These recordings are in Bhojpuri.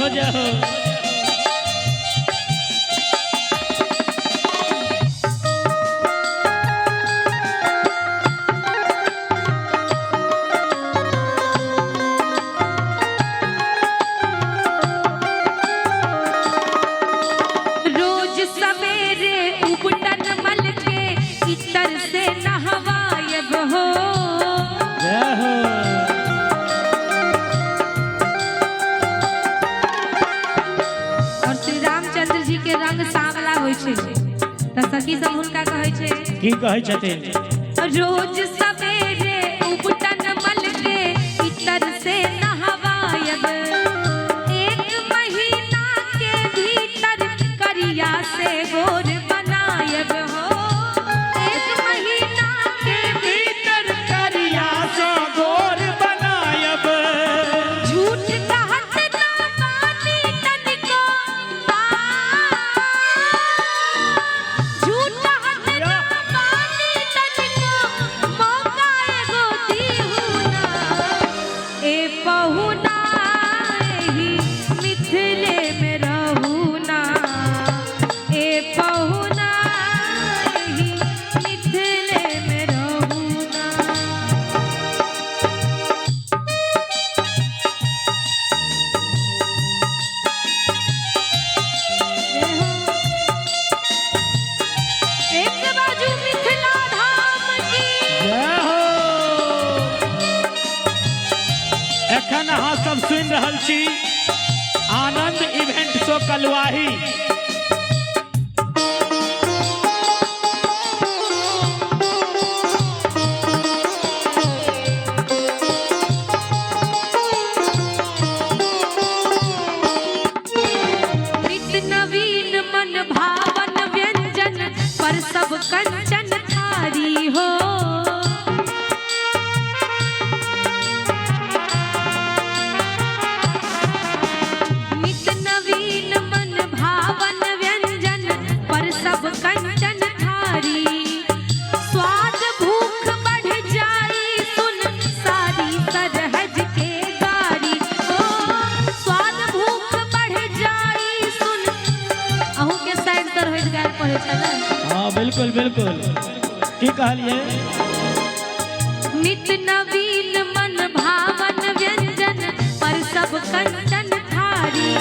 हो जाओ। रोज सवेरे उबटन मल के इतर से नहवायब हो। और श्री रामचंद्र जी के रंग सांवला होइ छे त सखी सब हुनका कहै छे की कहै छथिन? रोज सवेरे उबटन मल के इतर से नहवायब, एक महीना के भीतर करिया से गोर बनायब हो। एक महीना के भीतर करिया से गोर बनायब। झूठ कहत ना मानी तनिको, झूठ कहत ना मानी तनिको, मौका एगो दीहू ना। ए पहुना एही मिथिले में रहू ना। ए पहुना एही मिथिले में रहू ना। एक बाजू मिथिला धाम की, जय हो। एखन अहाँ सब सुनि रहल छी आनंद इवेंट शो कलवाही। नित नवीन मन भावन व्यंजन पर सब कंचन थारी हो। नित नवीन मन भावन व्यंजन पर सब कंचन थारी, स्वाद भूख बढ़ जाई सुन सारी सरहज के गारी। ओ स्वाद भूख बढ़ जाई सुन, अहू के साइड सरहज गार पड़े छै ना। हाँ बिल्कुल बिल्कुल। की कहलिए? नित नवीन मन भावन व्यंजन पर सब कंचन थारी,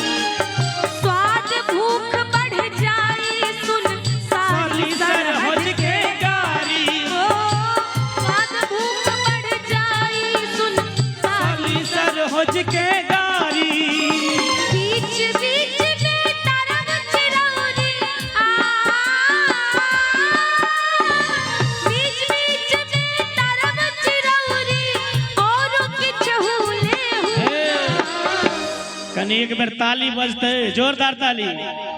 स्वाद भूख बढ़ जाई सुन सारी सरहज के गारी। ओ स्वाद भूख बढ़ जाई सुन सारी सरहज के गारी। बीच बीच में तरंग चिरौरी बीच बीच में तरंग चिरौरी और किछहु लेहु। कनी एक बेर ताली बजते, जोरदार ताली।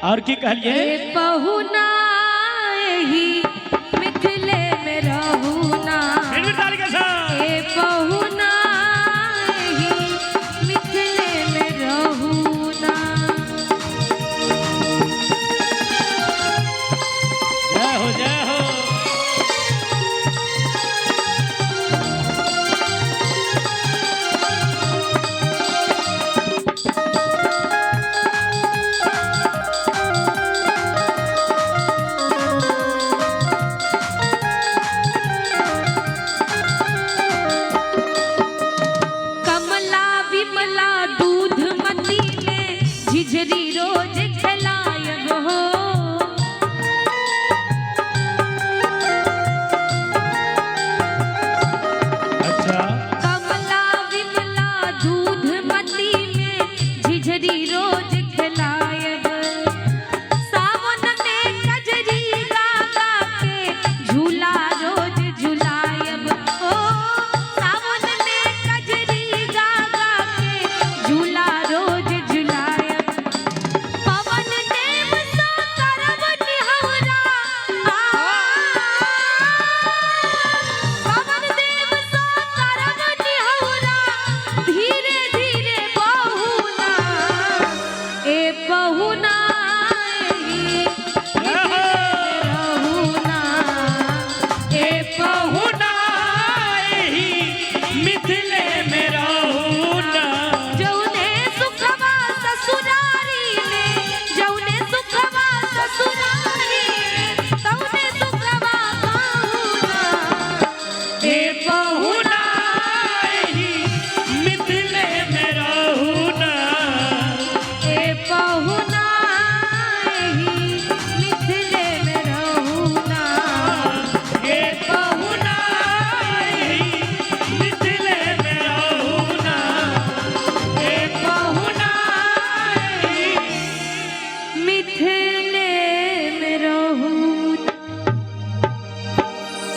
और की कहलिए? ए पहुना एही